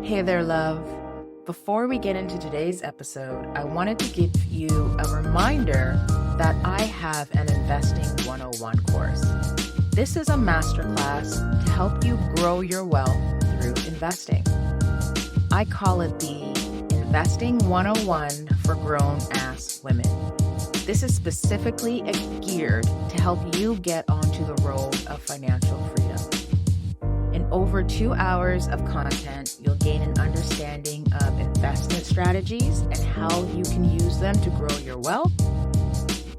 Hey there, love. Before we get into today's episode, I wanted to give you a reminder that I have an Investing 101 course. This is a masterclass to help you grow your wealth through investing. I call it the Investing 101 for grown-ass women. This is specifically geared to help you get onto the road of financial freedom. In over 2 hours of content, you'll gain an understanding of investment strategies and how you can use them to grow your wealth.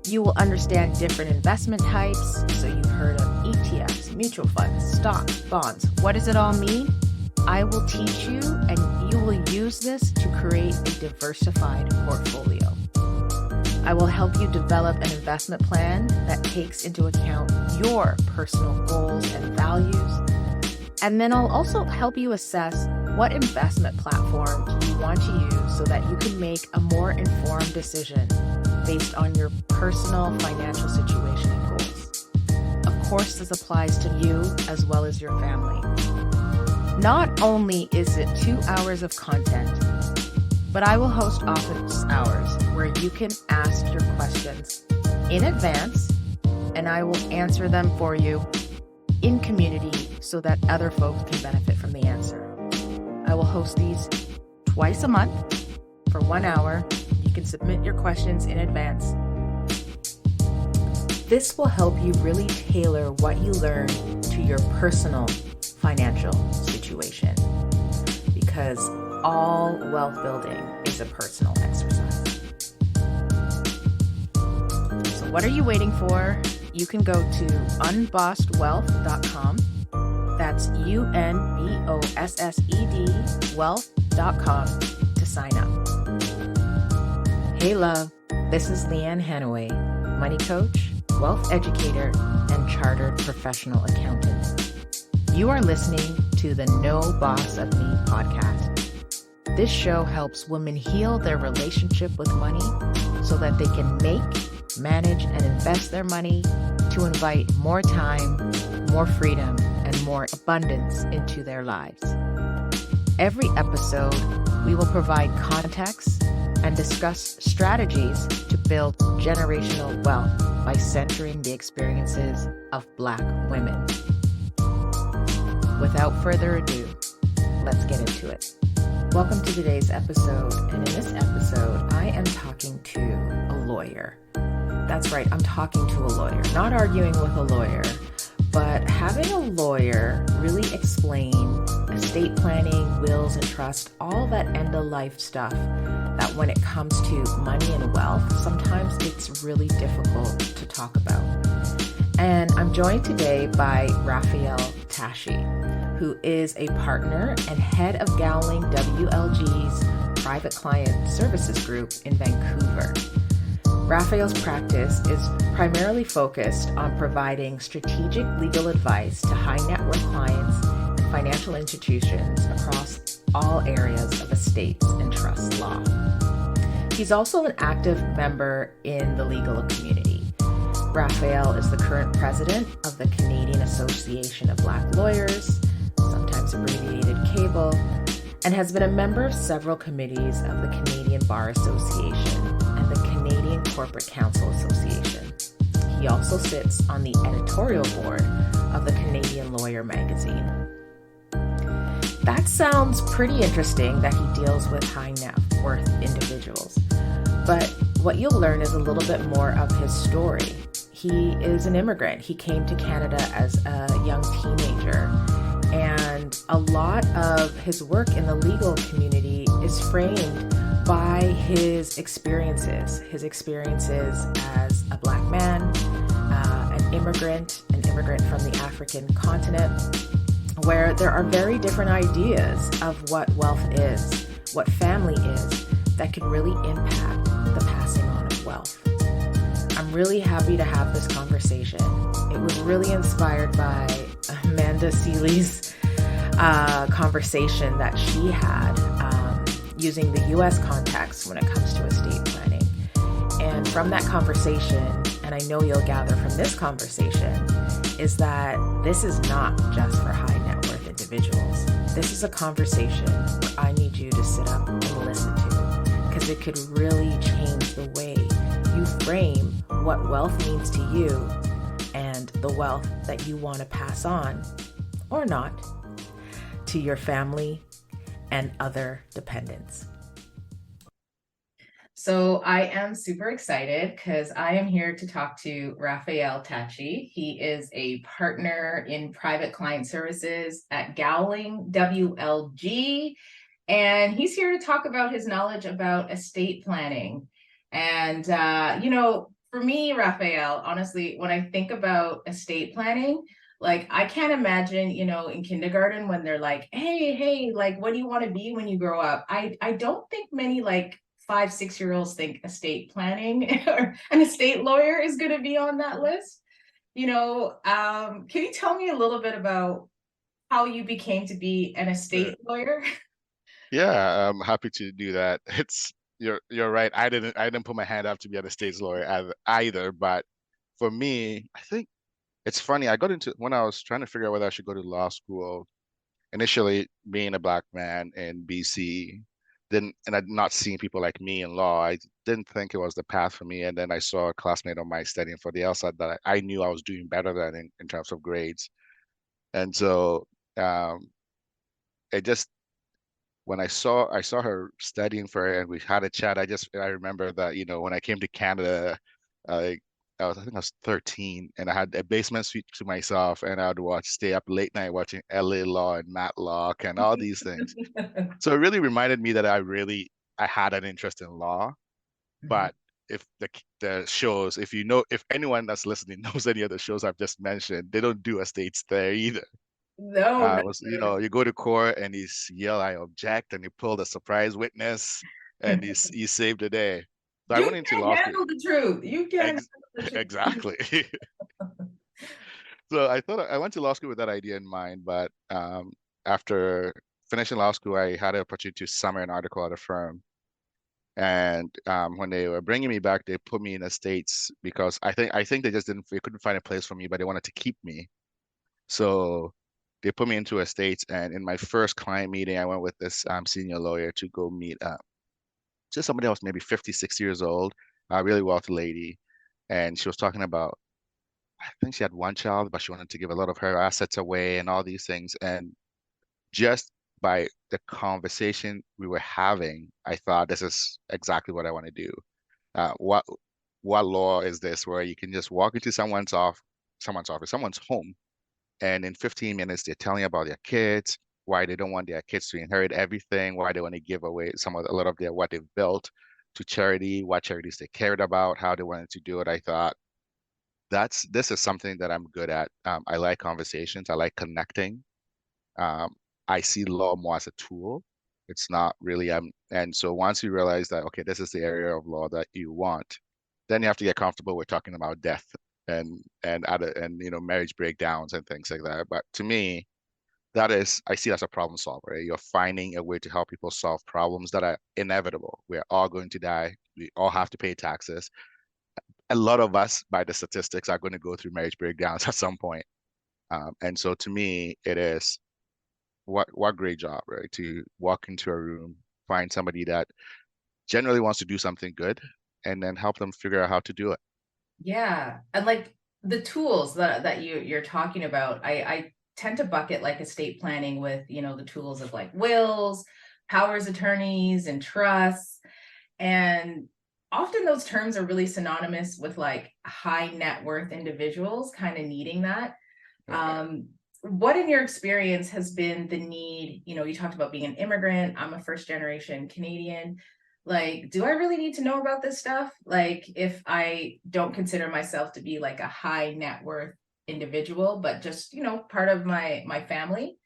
You will understand different investment types. So you've heard of ETFs, mutual funds, stocks, bonds. What does it all mean? I will teach you, and you will use this to create a diversified portfolio. I will help you develop an investment plan that takes into account your personal goals and values. And then I'll also help you assess what investment platform you want to use so that you can make a more informed decision based on your personal financial situation and goals. Of course, this applies to you as well as your family. Not only is it 2 hours of content, but I will host office hours where you can ask your questions in advance, and I will answer them for you in community so that other folks can benefit from the answer. I will host these twice a month for 1 hour. You can submit your questions in advance. This will help you really tailor what you learn to your personal financial situation, because all wealth building is a personal exercise. So what are you waiting for? You can go to unbossedwealth.com. That's UNBOSSED wealth.com to sign up. Hey love, this is Leanne Hanaway, money coach, wealth educator, and chartered professional accountant. You are listening to the No Boss of Me podcast. This show helps women heal their relationship with money so that they can make, manage, and invest their money to invite more time, more freedom, and more abundance into their lives. Every episode, we will provide context and discuss strategies to build generational wealth by centering the experiences of Black women. Without further ado, let's get into it. Welcome to today's episode, and in this episode, I am talking to a lawyer. That's right, I'm talking to a lawyer, not arguing with a lawyer, but having a lawyer really explain estate planning, wills and trust, all that end-of-life stuff that when it comes to money and wealth, sometimes it's really difficult to talk about. And I'm joined today by Raphael Tachie, who is a partner and head of Gowling WLG's Private Client Services Group in Vancouver. Raphael's practice is primarily focused on providing strategic legal advice to high net worth clients and financial institutions across all areas of estates and trust law. He's also an active member in the legal community. Raphael is the current president of the Canadian Association of Black Lawyers, sometimes abbreviated CABLE, and has been a member of several committees of the Canadian Bar Association and the Canadian Corporate Counsel Association. He also sits on the editorial board of the Canadian Lawyer magazine. That sounds pretty interesting that he deals with high net worth individuals. But what you'll learn is a little bit more of his story. He is an immigrant. He came to Canada as a young teenager. And a lot of his work in the legal community is framed by his experiences as a Black man, an immigrant from the African continent, where there are very different ideas of what wealth is, what family is, that can really impact the passing on of wealth. I'm really happy to have this conversation. It was really inspired by Amanda Seeley's conversation that she had using the U.S. context when it comes to estate planning. And from that conversation, and I know you'll gather from this conversation, is that this is not just for high net worth individuals. individuals. This is a conversation where I need you to sit up and listen to, because it could really change the way you frame what wealth means to you and the wealth that you want to pass on, or not, to your family and other dependents. So I am super excited because I am here to talk to Raphael Tachie. He is a partner in private client services at Gowling WLG, and he's here to talk about his knowledge about estate planning. And, for me, Raphael, honestly, when I think about estate planning, like I can't imagine, in kindergarten when they're like, hey, like, what do you want to be when you grow up? I don't think many like 5, 6 year olds think estate planning or an estate lawyer is going to be on that list. Can you tell me a little bit about how you became to be an estate lawyer? Yeah, I'm happy to do that. You're right. I didn't put my hand up to be an estates lawyer either. But for me, I think it's funny. I got into when I was trying to figure out whether I should go to law school. Initially, being a black man in BC, didn't and I'd not seen people like me in law. I didn't think it was the path for me. And then I saw a classmate of mine studying for the LSAT that I knew I was doing better than in terms of grades. And so um, it just when I saw her studying for it and we had a chat, I remember that, when I came to Canada, I I think I was 13 and I had a basement suite to myself and I would stay up late night watching LA Law and Matlock and all these things. So it really reminded me that I had an interest in law, but if the shows, if anyone that's listening knows any of the shows I've just mentioned, they don't do estates there either. No, no. You go to court and he's yell, I object, and you pull the surprise witness, and he saved the day. So I You went into can't law school. handle the truth. You can't Ex handle the truth. exactly. So I thought I went to law school with that idea in mind, but after finishing law school, I had an opportunity to summer an article at a firm. And when they were bringing me back, they put me in the States because I think they couldn't find a place for me, but they wanted to keep me. So they put me into a state, and in my first client meeting, I went with this senior lawyer to go meet just somebody else, maybe 56 years old, a really wealthy lady, and she was talking about, I think she had one child, but she wanted to give a lot of her assets away and all these things. And just by the conversation we were having, I thought this is exactly what I want to do. Uh, what what law is this where you can just walk into someone's office, someone's home, and in 15 minutes, they're telling you about their kids, why they don't want their kids to inherit everything, why they want to give away a lot of their what they've built to charity, what charities they cared about, how they wanted to do it. I thought this is something that I'm good at. I like conversations. I like connecting. Um, I see law more as a tool. It's not really and so once you realize that, okay, this is the area of law that you want, then you have to get comfortable with talking about death and marriage breakdowns and things like that. But to me, I see it as a problem solver. Right? You're finding a way to help people solve problems that are inevitable. We're all going to die. We all have to pay taxes. A lot of us, by the statistics, are going to go through marriage breakdowns at some point. And so to me, it is what great job, right? To walk into a room, find somebody that generally wants to do something good, and then help them figure out how to do it. Yeah. And like the tools that you're talking about, I tend to bucket like estate planning with, the tools of like wills, powers attorneys, and trusts. And often those terms are really synonymous with like high net worth individuals kind of needing that. Right. What in your experience has been the need? You talked about being an immigrant. I'm a first generation Canadian. Like, do I really need to know about this stuff? Like, if I don't consider myself to be like a high net worth individual, but just, part of my family.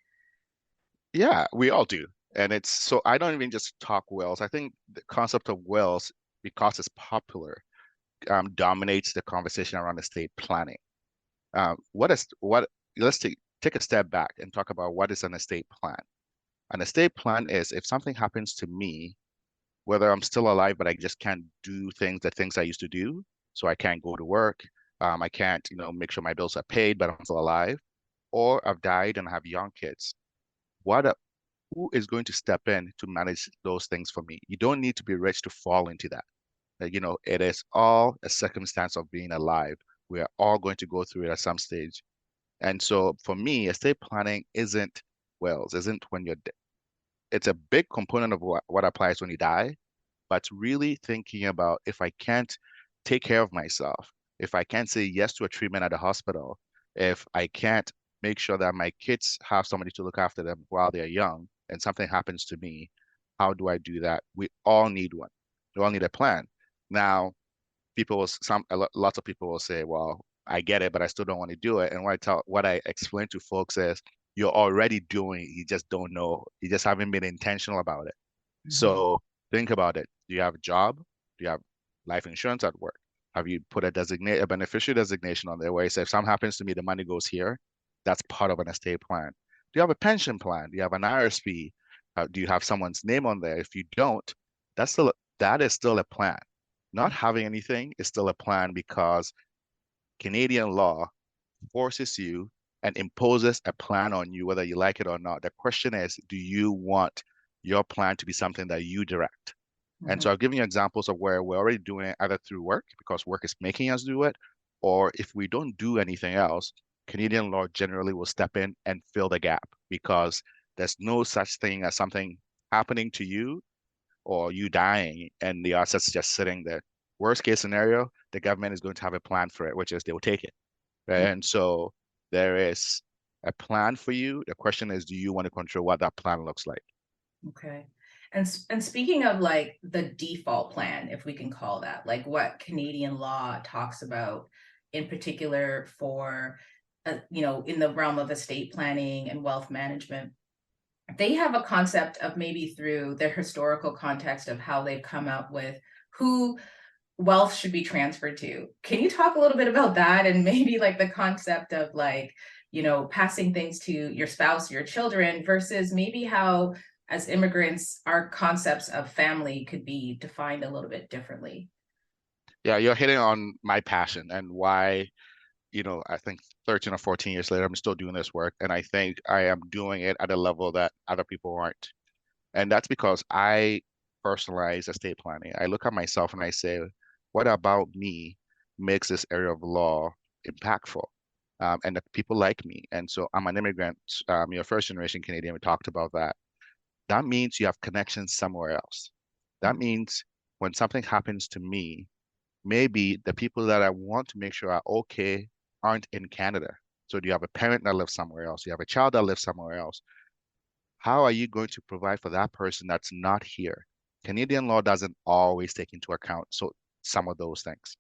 Yeah, we all do. And it's so I don't even just talk wills. I think the concept of wills, because it's popular, dominates the conversation around estate planning. What let's take a step back and talk about what is an estate plan. An estate plan is if something happens to me, whether I'm still alive, but I just can't do the things I used to do. So I can't go to work. I can't, make sure my bills are paid, but I'm still alive. Or I've died and I have young kids. who is going to step in to manage those things for me? You don't need to be rich to fall into that. It is all a circumstance of being alive. We are all going to go through it at some stage. And so for me, estate planning isn't wills, isn't when you're, it's a big component of what applies when you die, but really thinking about if I can't take care of myself, if I can't say yes to a treatment at the hospital, if I can't make sure that my kids have somebody to look after them while they're young and something happens to me, how do I do that? We all need one. We all need a plan. Now, lots of people will say, well, I get it, but I still don't want to do it. And what I explain to folks is you're already doing it. You just don't know. You just haven't been intentional about it. Mhm. So think about it. Do you have a job? Do you have life insurance at work? Have you put a beneficiary designation on there where you say if something happens to me, the money goes here? That's part of an estate plan. Do you have a pension plan? Do you have an RSP? Do you have someone's name on there? If you don't, that is still a plan. Not having anything is still a plan because Canadian law forces you and imposes a plan on you, whether you like it or not. The question is, do you want your plan to be something that you direct? And so Mhm. I've given you examples of where we're already doing it either through work, because work is making us do it, or if we don't do anything else, Canadian law generally will step in and fill the gap because there's no such thing as something happening to you or you dying and the assets just sitting there. Worst case scenario, the government is going to have a plan for it, which is they will take it. Right? And so there is a plan for you. The question is, do you want to control what that plan looks like? Okay. And speaking of like the default plan, if we can call that, like what Canadian law talks about in particular for, in the realm of estate planning and wealth management, they have a concept of maybe through their historical context of how they've come up with who wealth should be transferred to. Can you talk a little bit about that and maybe like the concept of like, passing things to your spouse, your children versus maybe how as immigrants, our concepts of family could be defined a little bit differently. Yeah, you're hitting on my passion and why, I think 13 or 14 years later, I'm still doing this work. And I think I am doing it at a level that other people aren't. And that's because I personalize estate planning. I look at myself and I say, what about me makes this area of law impactful? And the people like me. And so I'm an immigrant, you're first generation Canadian. We talked about that. That means you have connections somewhere else. That means when something happens to me, maybe the people that I want to make sure are okay aren't in Canada. So do you have a parent that lives somewhere else? You have a child that lives somewhere else. How are you going to provide for that person that's not here? Canadian law doesn't always take into account some of those things.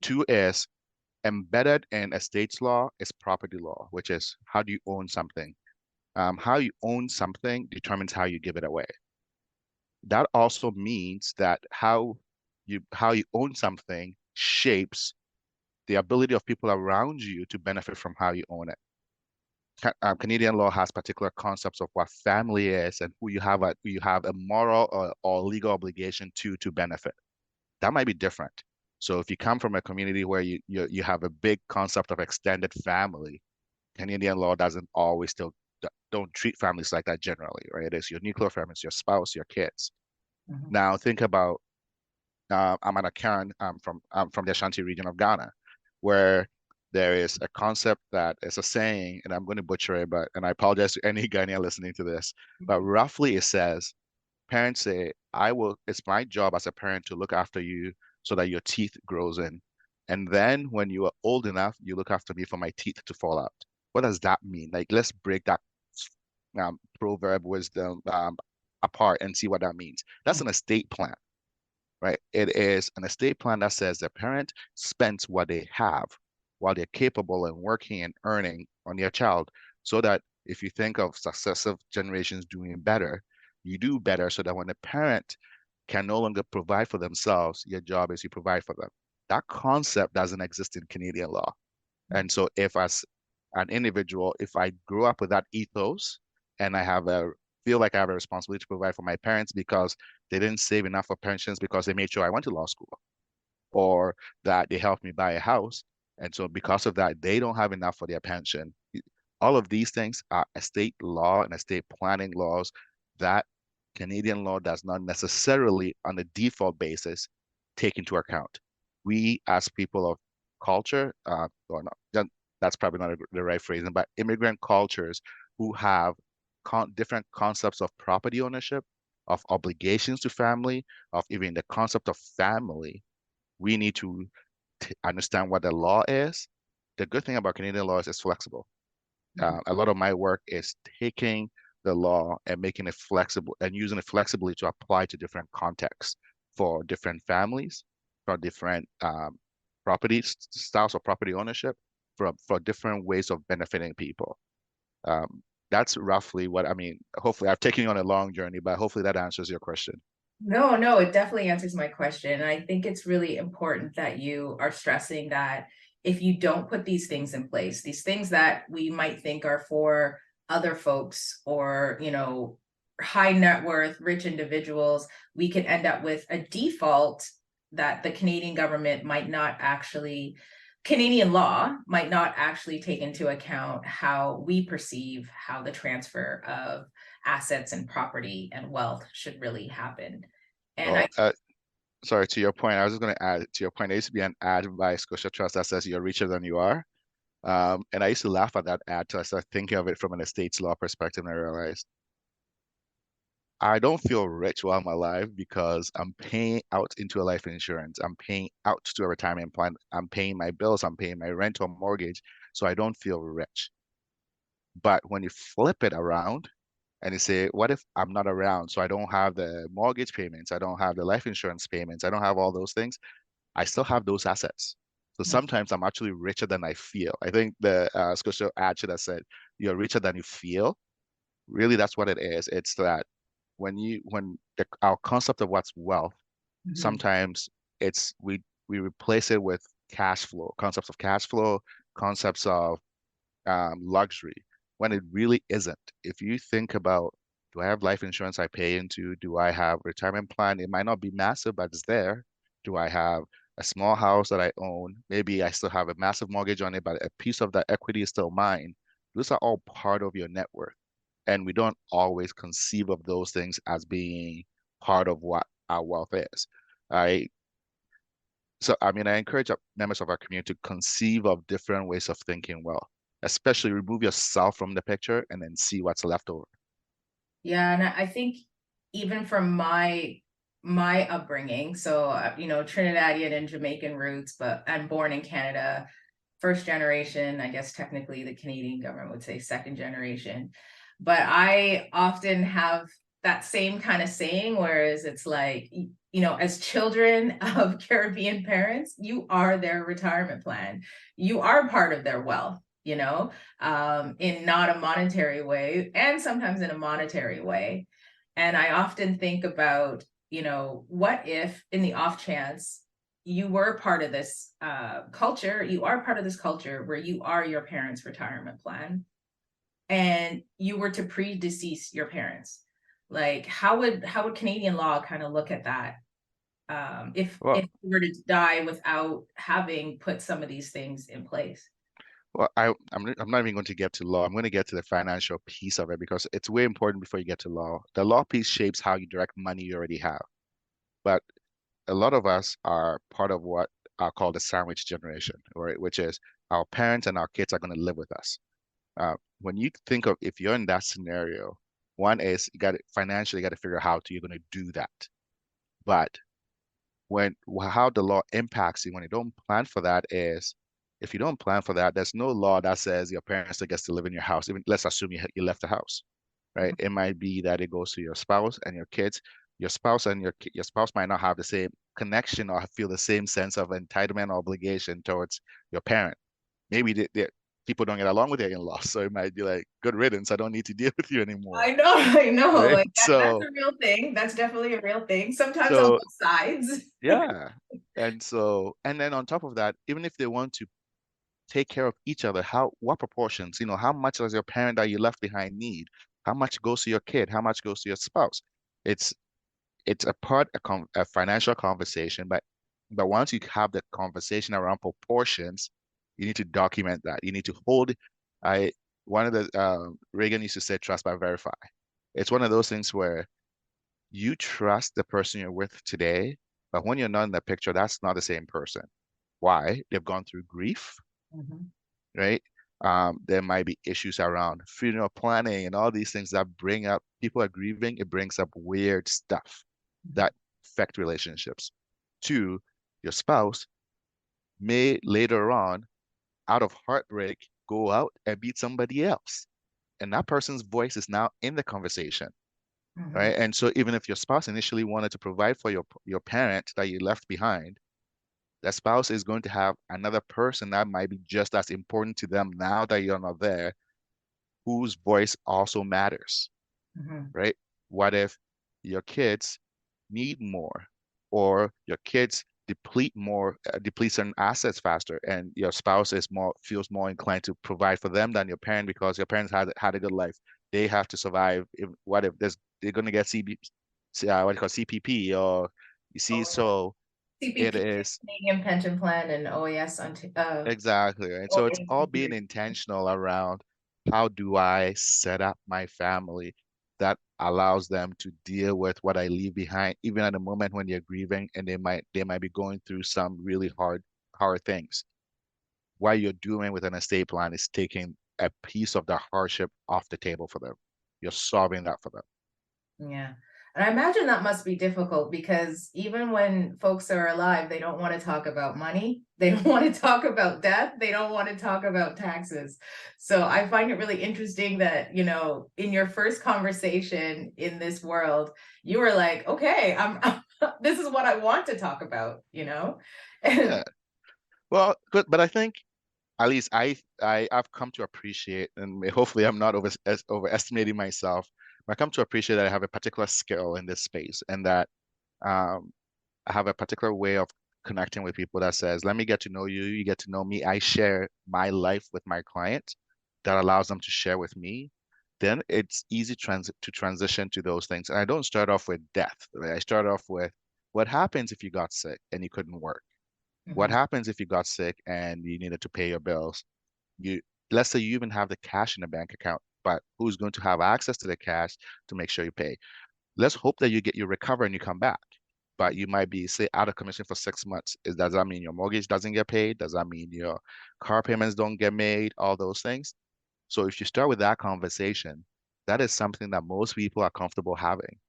Two is embedded in estates law is property law, which is how do you own something? How you own something determines how you give it away. That also means that how you own something shapes the ability of people around you to benefit from how you own it. Canadian law has particular concepts of what family is and who you have a moral or legal obligation to benefit. That might be different. So if you come from a community where you have a big concept of extended family, Canadian law doesn't always still don't treat families like that generally, right? It is your nuclear family, it's your spouse, your kids. Mhm. Now think about I'm an Karen from the Ashanti region of Ghana, where there is a concept that is a saying, and I'm going to butcher it, and I apologize to any Ghanaian listening to this, but roughly it says, parents say, it's my job as a parent to look after you so that your teeth grows in. And then when you are old enough, you look after me for my teeth to fall out. What does that mean? Like, let's break that proverb wisdom apart and see what that means. That's an estate plan, right? It is an estate plan that says the parent spends what they have while they're capable and working and earning on their child, so that if you think of successive generations doing better, you do better so that when the parent can no longer provide for themselves, your job is you provide for them. That concept doesn't exist in Canadian law. And so if as an individual, if I grew up with that ethos and feel like I have a responsibility to provide for my parents because they didn't save enough for pensions because they made sure I went to law school, or that they helped me buy a house. And so because of that, they don't have enough for their pension. All of these things are estate law and estate planning laws that Canadian law does not necessarily, on a default basis, take into account. We, as people of culture, or not, that's probably not the right phrasing, but immigrant cultures who have different concepts of property ownership, of obligations to family, of even the concept of family, we need to understand what the law is. The good thing about Canadian law is it's flexible. A lot of my work is taking the law and making it flexible and using it flexibly to apply to different contexts for different families, for different property styles of property ownership, for different ways of benefiting people. Um, that's roughly what I mean. Hopefully, I've taken you on a long journey, but hopefully that answers your question. No, no, it definitely answers my question. And I think it's really important that you are stressing that if you don't put these things in place, these things that we might think are for other folks or, high net worth, rich individuals, we could end up with a default that the Canadian government might not actually, Canadian law might not actually take into account how we perceive how the transfer of assets and property and wealth should really happen. And I, Well, sorry, to your point, I was just going to add to your point. There used to be an ad by Scotia Trust that says you're richer than you are. And I used to laugh at that ad till I started thinking of it from an estates law perspective, and I realized I don't feel rich while I'm alive because I'm paying out into a life insurance. I'm paying out to a retirement plan. I'm paying my bills. I'm paying my rent or mortgage. So I don't feel rich. But when you flip it around and you say, what if I'm not around? So I don't have the mortgage payments. I don't have the life insurance payments. I don't have all those things. I still have those assets. So sometimes I'm actually richer than I feel. I think the Scotia ad should have said, you're richer than you feel. Really, that's what it is. It's that our concept of what's wealth, Mhm. sometimes we replace it with cash flow, concepts of cash flow, concepts of luxury, when it really isn't. If you think about, do I have life insurance I pay into? Do I have retirement plan? It might not be massive, but it's there. Do I have a small house that I own? Maybe I still have a massive mortgage on it, but a piece of that equity is still mine. Those are all part of your net worth. And we don't always conceive of those things as being part of what our wealth is. I so I mean I encourage members of our community to conceive of different ways of thinking well, especially remove yourself from the picture and then see what's left over. Yeah, and I think even from my upbringing, so Trinidadian and Jamaican roots, but I'm born in Canada, first generation, I guess technically the Canadian government would say second generation. But I often have that same kind of saying, whereas it's like, as children of Caribbean parents, you are their retirement plan. You are part of their wealth, in not a monetary way and sometimes in a monetary way. And I often think about, what if in the off chance you were part of this culture, you are part of this culture where you are your parents' retirement plan and you were to predecease your parents. Like how would Canadian law kind of look at that? If Well, you were to die without having put some of these things in place. I'm not even going to get to law. I'm going to get to the financial piece of it because it's way important before you get to law. The law piece shapes how you direct money you already have. But a lot of us are part of what are called the sandwich generation, right? Which is our parents and our kids are going to live with us. When you think of if you're in that scenario, one is you got to financially you got to figure out how you're going to do that. But how the law impacts you when you don't plan for that is if you don't plan for that, there's no law that says your parents still gets to live in your house. Even let's assume you left the house, right? It might be that it goes to your spouse and your kids. Your spouse and your spouse might not have the same connection or feel the same sense of entitlement or obligation towards your parent. Maybe people don't get along with their in-laws, so it might be like, good riddance, I don't need to deal with you anymore, I know, I know. right? Like that's a real thing. That's definitely a real thing. Sometimes on So both sides. yeah. And then on top of that, even if they want to take care of each other, what proportions, how much does your parent that you left behind need? How much goes to your kid? How much goes to your spouse? It's it's a financial conversation, but once you have the conversation around proportions, you need to document that. You need to hold. I one of the Reagan used to say, trust but verify. It's one of those things where you trust the person you're with today, but when you're not in the picture, that's not the same person. Why? They've gone through grief, Mhm. right? There might be issues around funeral planning and all these things that bring up people are grieving. It brings up weird stuff that affect relationships. Two, your spouse may later on, out of heartbreak, go out and beat somebody else. And that person's voice is now in the conversation, Mhm. right? And so even if your spouse initially wanted to provide for your parent that you left behind, that spouse is going to have another person that might be just as important to them now that you're not there, whose voice also matters, Mhm. right? What if your kids need more, or your kids deplete certain assets faster, and your spouse is more feels more inclined to provide for them than your parent because your parents had a good life. They have to survive. What if they're going to get what do you call CPP, or you see, Oh, yeah. so it CPP, is. Canadian Pension Plan, and OAS, Exactly, right? So it's all being OAS. intentional around how do I set up my family that allows them to deal with what I leave behind, even at the moment when they're grieving and they might be going through some really hard things. What you're doing with an estate plan is taking a piece of the hardship off the table for them. You're solving that for them. Yeah. And I imagine that must be difficult because even when folks are alive, they don't want to talk about money. They don't want to talk about death. They don't want to talk about taxes. So I find it really interesting that, in your first conversation in this world, you were like, okay, this is what I want to talk about. And Yeah. Well, good, but I think at least I've come to appreciate, and hopefully I'm not overestimating myself, but I come to appreciate that I have a particular skill in this space, and that um, I have a particular way of connecting with people that says, let me get to know you, you get to know me. I share my life with my client that allows them to share with me. Then it's easy to transition to those things. And I don't start off with death, right? I start off with what happens if you got sick and you couldn't work? What Mhm. happens if you got sick and you needed to pay your bills? You Let's say you even have the cash in the bank account, but who's going to have access to the cash to make sure you pay? Let's hope that you recover and you come back. But you might be, say, out of commission for 6 months. Does that mean your mortgage doesn't get paid? Does that mean your car payments don't get made? All those things. So if you start with that conversation, that is something that most people are comfortable having.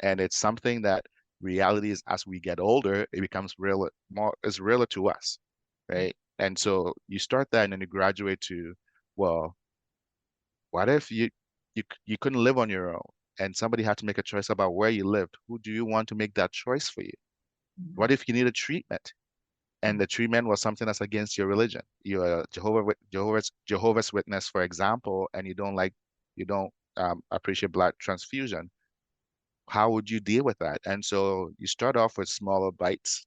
And it's something that reality is, as we get older, it becomes real more is realer to us, right? And so you start that and then you graduate to, well, what if you couldn't live on your own and somebody had to make a choice about where you lived? Who do you want to make that choice for you? What Mhm. if you need a treatment and the treatment was something that's against your religion? You're a Jehovah's Witness, for example, and you don't appreciate blood transfusion. How would you deal with that? And so you start off with smaller bites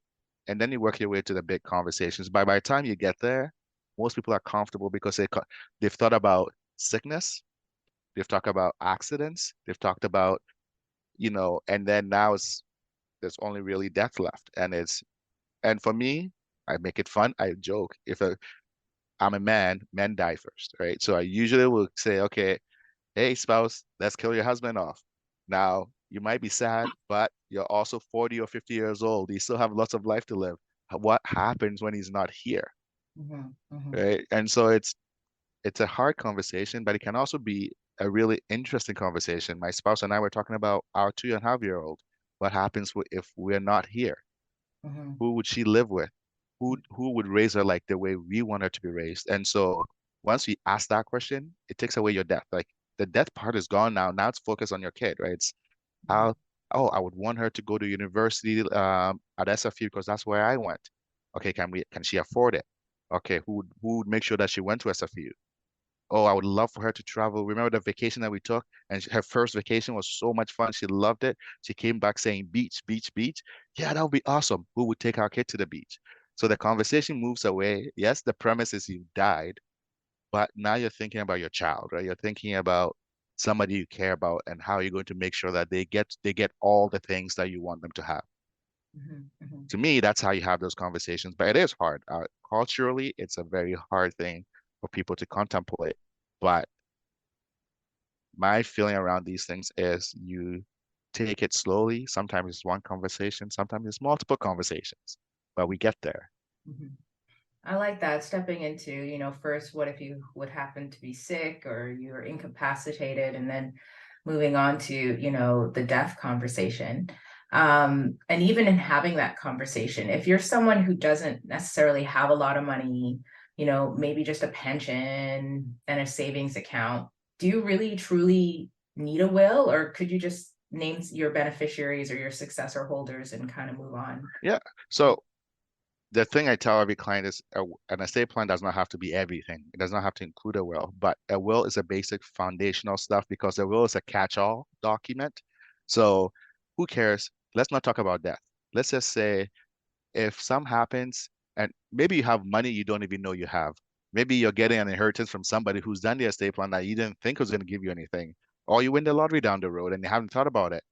and then you work your way to the big conversations. By the time you get there, most people are comfortable because they've thought about sickness, they've talked about accidents, they've talked about, and then now there's only really death left. And for me, I make it fun. I joke, I'm a man, men die first, right? So I usually will say, okay, hey, spouse, let's kill your husband off. Now, you might be sad, but you're also 40 or 50 years old. You still have lots of life to live. What happens when he's not here, Mhm. Mhm. right? And so it's a hard conversation, but it can also be a really interesting conversation. My spouse and I were talking about our 2.5-year-old. What happens if we're not here? Mhm. Who would she live with? Who would raise her like the way we want her to be raised? And so once we ask that question, it takes away your death. Like the death part is gone now. Now it's focused on your kid, right? It's Mhm. how, oh, I would want her to go to university at SFU because that's where I went. Okay, can she afford it? Okay, who would make sure that she went to SFU? Oh, I would love for her to travel. Remember the vacation that we took? And her first vacation was so much fun. She loved it. She came back saying, beach, beach, beach. Yeah, that would be awesome. Who would take our kid to the beach? So the conversation moves away. Yes, the premise is you died, but now you're thinking about your child, right? You're thinking about somebody you care about and how you're going to make sure that they get all the things that you want them to have. Mhm. Mhm. To me, that's how you have those conversations, but it is hard. Culturally, it's a very hard thing for people to contemplate. But my feeling around these things is you take it slowly. Sometimes it's one conversation, sometimes it's multiple conversations, but we get there. Mhm. I like that, stepping into, first, what if you would happen to be sick or you're incapacitated, and then moving on to, the death conversation. And even in having that conversation, if you're someone who doesn't necessarily have a lot of money, maybe just a pension and a savings account, do you really truly need a will, or could you just name your beneficiaries or your successor holders and kind of move on? Yeah. So the thing I tell every client is an estate plan does not have to be everything. It does not have to include a will, but a will is a basic foundational stuff because a will is a catch-all document. So who cares? Let's not talk about death. Let's just say if something happens and maybe you have money you don't even know you have. Maybe you're getting an inheritance from somebody who's done the estate plan that you didn't think was going to give you anything, or you win the lottery down the road and you haven't thought about it.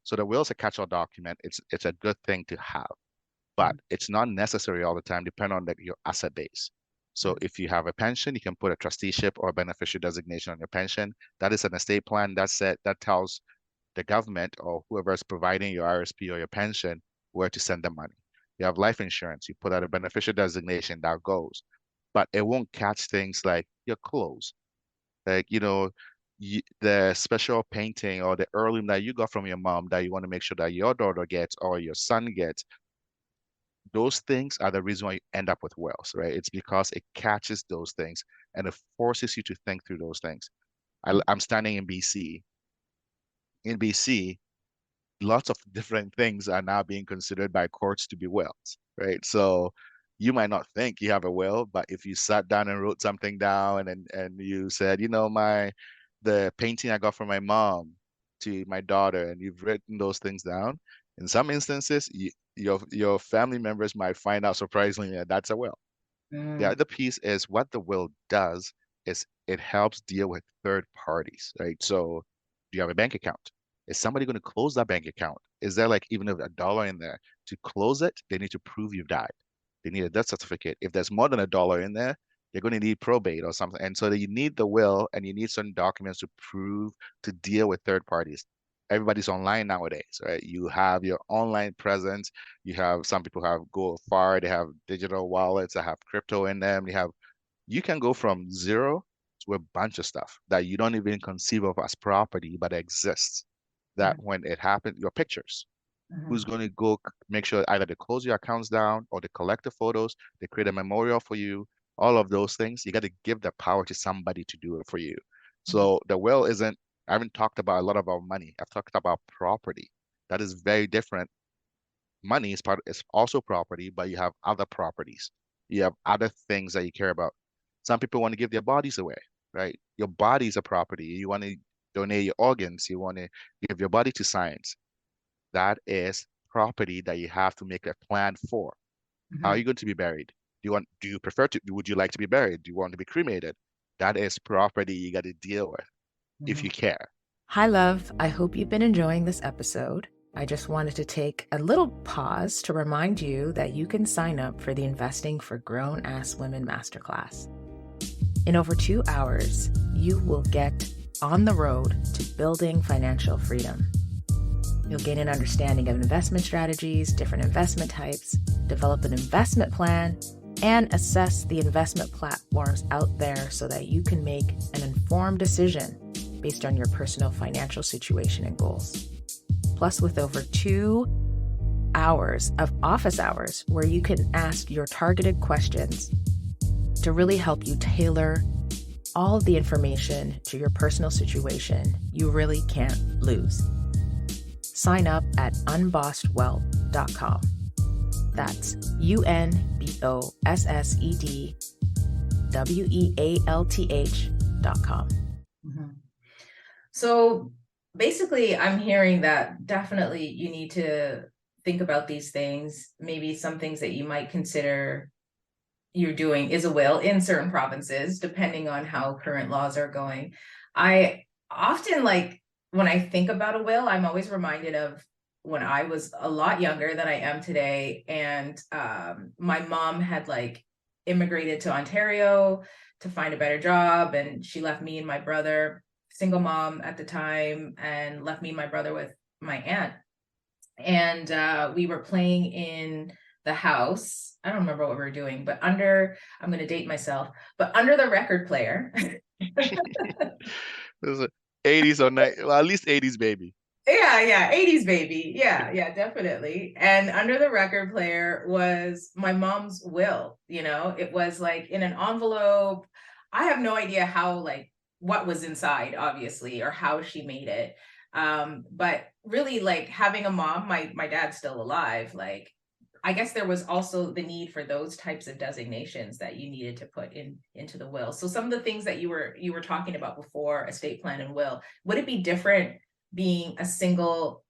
So the will is a catch-all document. It's a good thing to have, but it's not necessary all the time, depending on your asset base. So if you have a pension, you can put a trusteeship or a beneficiary designation on your pension. That is an estate plan. That's it. That tells the government or whoever is providing your RSP or your pension where to send the money. You have life insurance. You put out a beneficiary designation that goes, but it won't catch things like your clothes, like the special painting or the heirloom that you got from your mom that you want to make sure that your daughter gets or your son gets. Those things are the reason why you end up with wealth, right? It's because it catches those things and it forces you to think through those things. I'm standing in BC. In BC, lots of different things are now being considered by courts to be wills, right? So you might not think you have a will, but if you sat down and wrote something down and you said, the painting I got from my mom to my daughter, and you've written those things down, in some instances, your family members might find out surprisingly that that's a will. The Mm, other piece is what the will does is it helps deal with third parties, right? So do you have a bank account? Is somebody going to close that bank account? Is there like even a dollar in there? To close it, they need to prove you've died. They need a death certificate. If there's more than a dollar in there, you're going to need probate or something. And so that you need the will and you need certain documents to prove to deal with third parties. Everybody's online nowadays, right? You have your online presence. You have some people have go far, they have digital wallets that have crypto in them. You can go from zero to a bunch of stuff that you don't even conceive of as property, but exists. That mhm, when it happens, your pictures, who's mhm, going to go make sure either they close your accounts down or they collect the photos, they create a memorial for you, all of those things. You got to give the power to somebody to do it for you. mhm, So the will isn't, I haven't talked about a lot about money. I've talked about property. That is very different. Money is also property, but you have other properties. You have other things that you care about. Some people want to give their bodies away, right? Your body is a property. You want to donate your organs. You want to give your body to science. That is property that you have to make a plan for. How are mhm, you going to be buried? Do you prefer to, would you like to be buried? Do you want to be cremated? That is property you got to deal with if mhm. you care. Hi, love. I hope you've been enjoying this episode. I just wanted to take a little pause to remind you that you can sign up for the Investing for Grown Ass Women Masterclass. In over 2 hours, you will get on the road to building financial freedom. You'll gain an understanding of investment strategies, different investment types, develop an investment plan, and assess the investment platforms out there so that you can make an informed decision based on your personal financial situation and goals. Plus, with over 2 hours of office hours where you can ask your targeted questions to really help you tailor all of the information to your personal situation, you really can't lose. Sign up at unbossedwealth.com. That's UNBOSSEDWEALTH.com. Mm-hmm. So basically, I'm hearing that definitely you need to think about these things. Maybe some things that you might consider you're doing is a will in certain provinces, depending on how current laws are going. I often, like, when I think about a will, I'm always reminded of when I was a lot younger than I am today. And my mom had like immigrated to Ontario to find a better job, and she left me and my brother single mom at the time, and left me and my brother with my aunt. And we were playing in the house. I don't remember what we were doing, but I'm going to date myself, but under the record player. It was a 80s or 90s, well, at least 80s baby. Yeah, 80s baby. Yeah, definitely. And under the record player was my mom's will, it was like in an envelope. I have no idea how, like, what was inside, obviously, or how she made it. But really, like, having a mom, my dad's still alive, like, I guess there was also the need for those types of designations that you needed to put into the will. So some of the things that you were talking about before, estate plan and will, would it be different being a single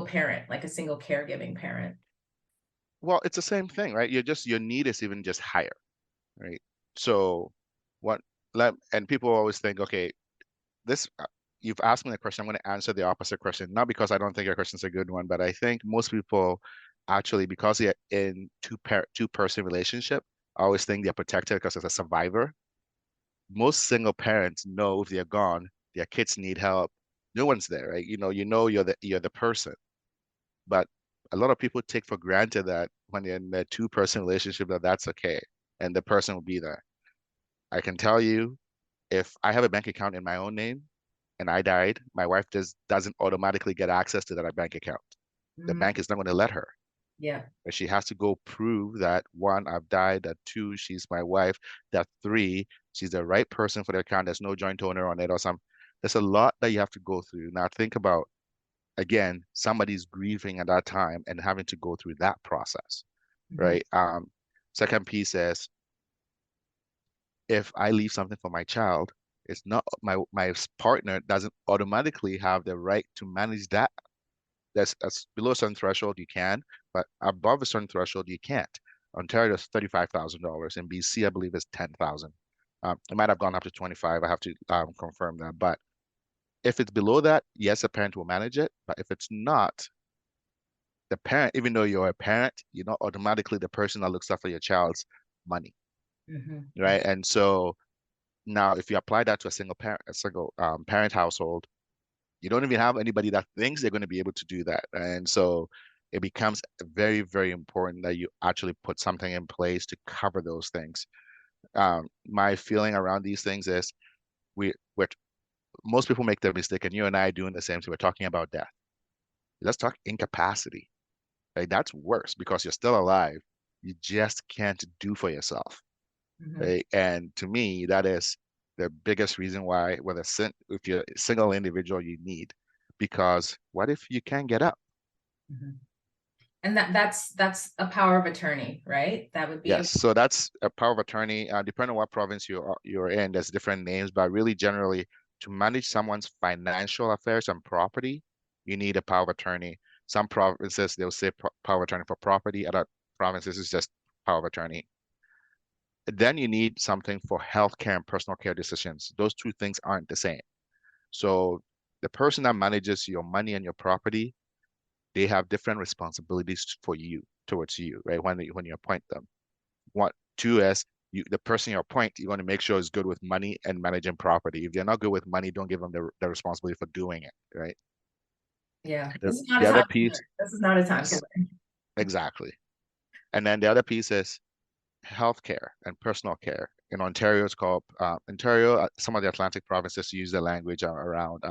parent, like a single caregiving parent? Well, it's the same thing, right? Your need is even just higher, right? So what and people always think, okay, this you've asked me a question, I'm going to answer the opposite question, not because I don't think your question's a good one, but I think most people actually, because they're in two-person relationship, always think they're protected because it's a survivor. Most single parents know if they're gone, their kids need help. No one's there, right? You're the person. But a lot of people take for granted that when you're in a two-person relationship, that's okay, and the person will be there. I can tell you, if I have a bank account in my own name and I died, my wife doesn't automatically get access to that bank account. The Mhm. bank is not going to let her. Yeah. But she has to go prove that one, I've died, that two, she's my wife, that three, she's the right person for the account. There's no joint owner on it or some. There's a lot that you have to go through. Now think about, again, somebody's grieving at that time and having to go through that process, Mhm. right? Second piece is, if I leave something for my child, it's not my partner doesn't automatically have the right to manage that. That's below a certain threshold you can, but above a certain threshold you can't. Ontario is $35,000. In BC, I believe it's 10,000. It might have gone up to 25. I have to confirm that. But if it's below that, yes, a parent will manage it. But if it's not, the parent, even though you're a parent, you're not automatically the person that looks after your child's money, Mhm. right? And so now, if you apply that to a single parent household, you don't even have anybody that thinks they're going to be able to do that. And so it becomes very, very important that you actually put something in place to cover those things. My feeling around these things is we're most people make the mistake, and you and I are doing the same thing. We're talking about death. Let's talk incapacity. Like, that's worse because you're still alive. You just can't do for yourself. Mhm. Right? And to me, that is the biggest reason why, if you're a single individual, you need, because what if you can't get up? Mhm. And that's a power of attorney, right? That would be. Yes, so that's a power of attorney. Depending on what province you're in, there's different names, but really generally, to manage someone's financial affairs and property, you need a power of attorney. Some provinces they'll say power of attorney for property. Other provinces is just power of attorney. Then you need something for healthcare and personal care decisions. Those two things aren't the same. So the person that manages your money and your property, they have different responsibilities for you, towards you, right? When you appoint them. One, two is the person you appoint, you want to make sure is good with money and managing property. If they're not good with money, don't give them the responsibility for doing it, right? Yeah, The, this is not a the time other killer. piece, This is not a time yes, killer. exactly. And then the other piece is healthcare and personal care. In Ontario, it's called Ontario. Some of the Atlantic provinces use the language around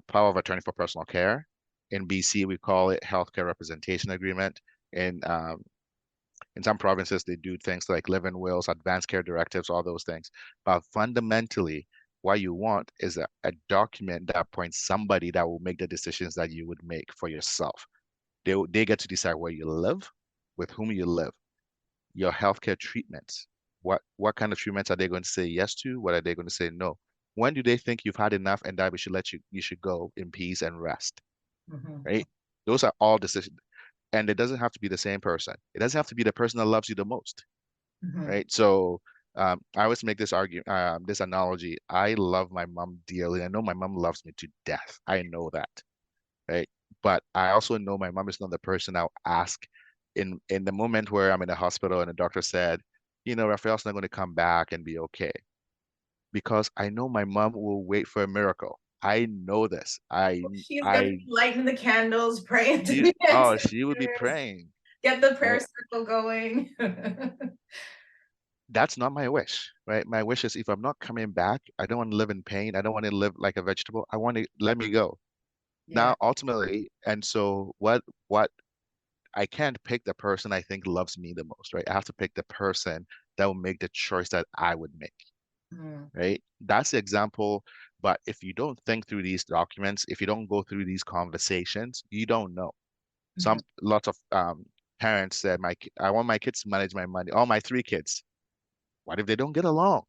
power of attorney for personal care. In BC, we call it healthcare representation agreement. In in some provinces, they do things like live-in wills, advanced care directives, all those things. But fundamentally, what you want is a document that appoints somebody that will make the decisions that you would make for yourself. They get to decide where you live, with whom you live, your healthcare treatments. What kind of treatments are they going to say yes to? What are they going to say no? When do they think you've had enough and that we should let you should go in peace and rest, Mhm. right? Those are all decisions. And it doesn't have to be the same person. It doesn't have to be the person that loves you the most, Mhm. right? So I always make this analogy. I love my mom dearly. I know my mom loves me to death. I know that, right? But I also know my mom is not the person I'll ask in the moment where I'm in the hospital and the doctor said, Raphael's not going to come back and be okay. because I know my mom will wait for a miracle. I know this. She's gonna I be lighting the candles, praying to she the oh she would be ancestors, praying, get the prayer right? circle going. That's not my wish, right? My wish is if I'm not coming back, I don't want to live in pain. I don't want to live like a vegetable. I want to let me go. Yeah. Now, ultimately, and so what I can't pick the person I think loves me the most, right? I have to pick the person that will make the choice that I would make, Mm, right? That's the example. But if you don't think through these documents, if you don't go through these conversations, you don't know. mhm. Lots of parents said, I want my kids to manage my money. All my three kids. What if they don't get along,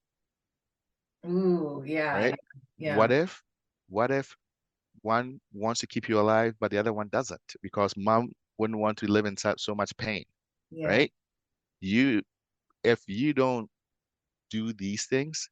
Ooh, yeah, right? yeah, What if, what if one wants to keep you alive, but the other one doesn't because mom wouldn't want to live in so much pain, yeah, right? You, if you don't do these things,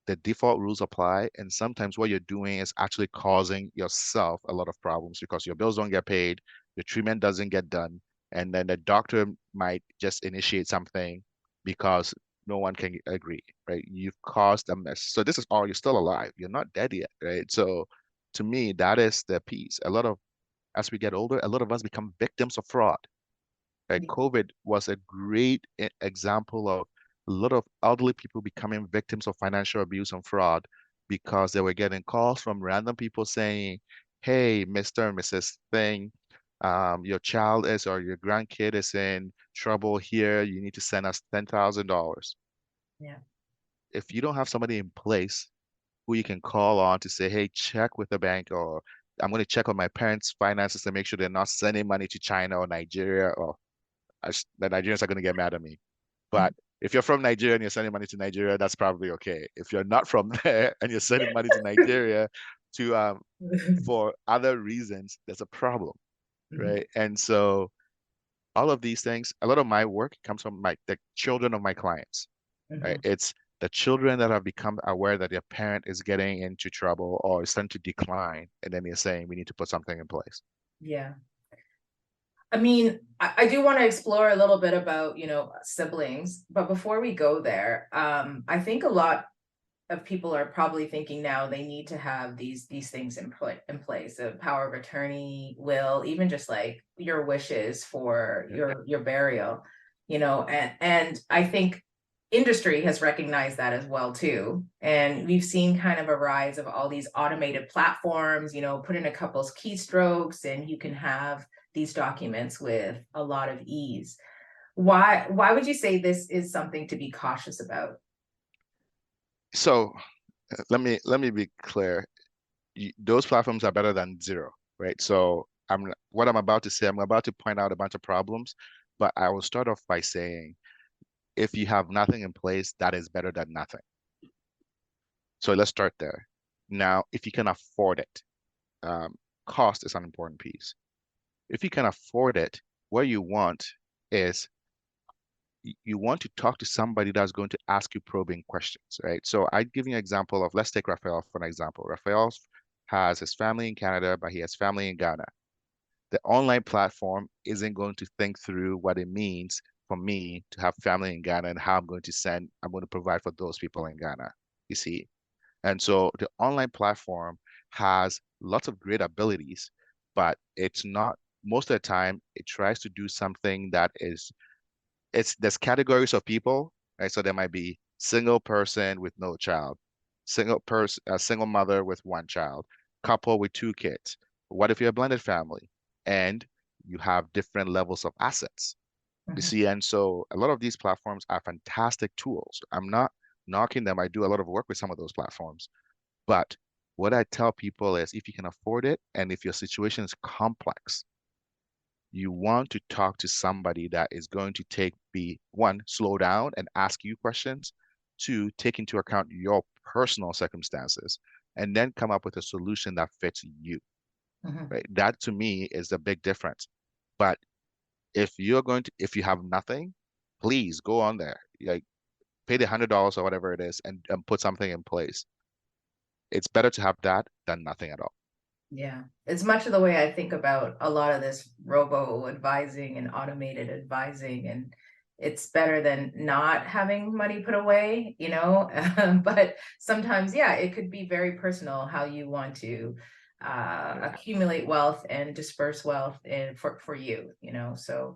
the default rules apply. And sometimes what you're doing is actually causing yourself a lot of problems because your bills don't get paid, your treatment doesn't get done, and then the doctor might just initiate something because no one can agree, right? You've caused a mess. So this is all, you're still alive. You're not dead yet, right? So to me, that is the piece. As we get older, a lot of us become victims of fraud. yeah, COVID was a great example of a lot of elderly people becoming victims of financial abuse and fraud because they were getting calls from random people saying, "Hey, Mr. and Mrs. Thing, your child is or your grandkid is in trouble here. You need to send us $10,000." yeah. If you don't have somebody in place who you can call on to say, "Hey, check with the bank," or "I'm going to check on my parents' finances to make sure they're not sending money to China or Nigeria," or the Nigerians are going to get mad at me. But if you're from Nigeria and you're sending money to Nigeria, that's probably okay. If you're not from there and you're sending money to Nigeria to for other reasons, there's a problem, Mhm, right? And so all of these things, a lot of my work comes from the children of my clients, right? mhm. It's the children that have become aware that their parent is getting into trouble or is starting to decline, and then they're saying we need to put something in place. Yeah. I mean, I do want to explore a little bit about, siblings, but before we go there, I think a lot of people are probably thinking now they need to have these things in place, a power of attorney, will, even just like your wishes for Yeah. your burial, and I think industry has recognized that as well too. And we've seen kind of a rise of all these automated platforms, put in a couple's keystrokes and you can have these documents with a lot of ease. Why would you say this is something to be cautious about? So let me be clear. Those platforms are better than zero, right? So what I'm about to say, I'm about to point out a bunch of problems, but I will start off by saying if you have nothing in place, that is better than nothing. So let's start there. Now, if you can afford it, um, cost is an important piece. If you can afford it, what you want is you want to talk to somebody that's going to ask you probing questions, right? So I'd give you an example of, let's take Raphael for an example. Raphael has his family in Canada, but he has family in Ghana. The online platform isn't going to think through what it means for me to have family in Ghana and how I'm going to provide for those people in Ghana, you see? And so the online platform has lots of great abilities, but it's not, most of the time, it tries to do something that is there's categories of people, right? So there might be single person with no child, a single mother with one child, couple with two kids. What if you're a blended family and you have different levels of assets? You Mhm. see, and so a lot of these platforms are fantastic tools. I'm not knocking them. I do a lot of work with some of those platforms. But what I tell people is if you can afford it and if your situation is complex, you want to talk to somebody that is going to be one, slow down and ask you questions, two, take into account your personal circumstances, and then come up with a solution that fits you, Mhm. right? That to me is the big difference. But if you have nothing, please go on there, like pay the $100 or whatever it is and put something in place. It's better to have that than nothing at all. Yeah, it's much of the way I think about a lot of this robo advising and automated advising. And it's better than not having money put away, you know. But sometimes, yeah, it could be very personal how you want to accumulate wealth and disperse wealth and for you, you know. So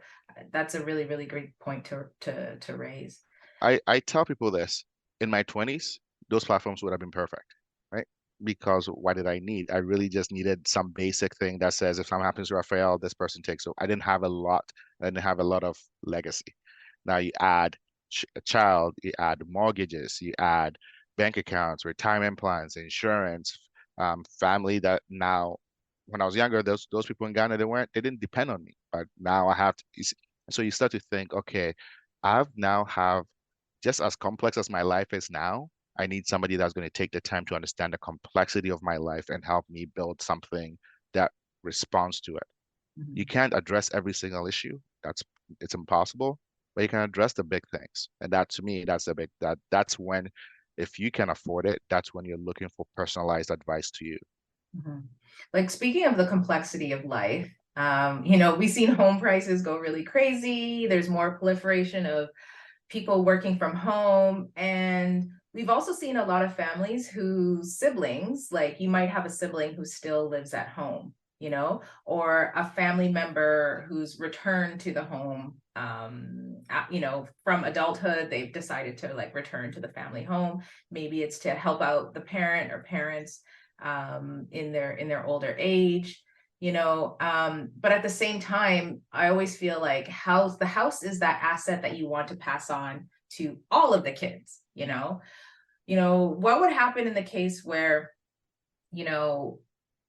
that's a really, really great point to raise. I tell people this in my 20s, those platforms would have been perfect, right? Because what did I need? I really just needed some basic thing that says if something happens to Raphael, this person takes. So I didn't have a lot. I didn't have a lot of legacy. Now you add ch a child, you add mortgages, you add bank accounts, retirement plans, insurance, family that now, when I was younger, those people in Ghana, they didn't depend on me. But now I have to, so you start to think, okay, I've now have just as complex as my life is now, I need somebody that's going to take the time to understand the complexity of my life and help me build something that responds to it. You Mhm. can't address every single issue. It's impossible, but you can address the big things. And that to me, that's when, if you can afford it, that's when you're looking for personalized advice to you. Mhm. Like speaking of the complexity of life, you know, we've seen home prices go really crazy. There's more proliferation of people working from home. And we've also seen a lot of families whose siblings, like you might have a sibling who still lives at home, you know, or a family member who's returned to the home, you know, from adulthood, they've decided to like return to the family home. Maybe it's to help out the parent or parents in their older age, you know. But at the same time, I always feel like the house is that asset that you want to pass on to all of the kids, you know. What would happen in the case where, you know,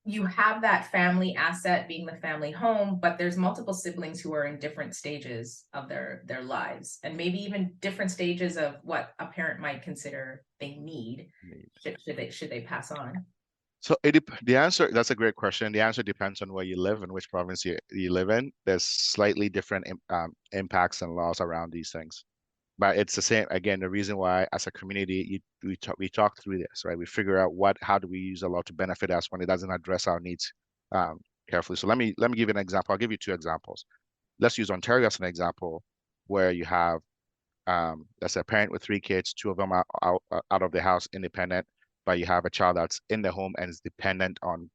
you have that family asset being the family home, but there's multiple siblings who are in different stages of their lives, and maybe even different stages of what a parent might consider they need, should they pass on. So the answer, that's a great question. The answer depends on where you live and which province you live in. There's slightly different impacts and laws around these things. But it's the same again. The reason why, as a community, we talk through this, right? We figure out how do we use a law to benefit us when it doesn't address our needs carefully. So let me give you an example. I'll give you two examples. Let's use Ontario as an example, where you have let's say a parent with three kids, two of them are out of the house, independent, but you have a child that's in the home and is dependent on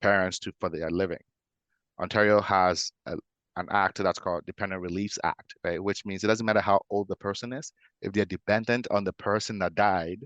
parents for their living. Ontario has an act that's called Dependent Reliefs Act, right? Which means it doesn't matter how old the person is, if they're dependent on the person that died,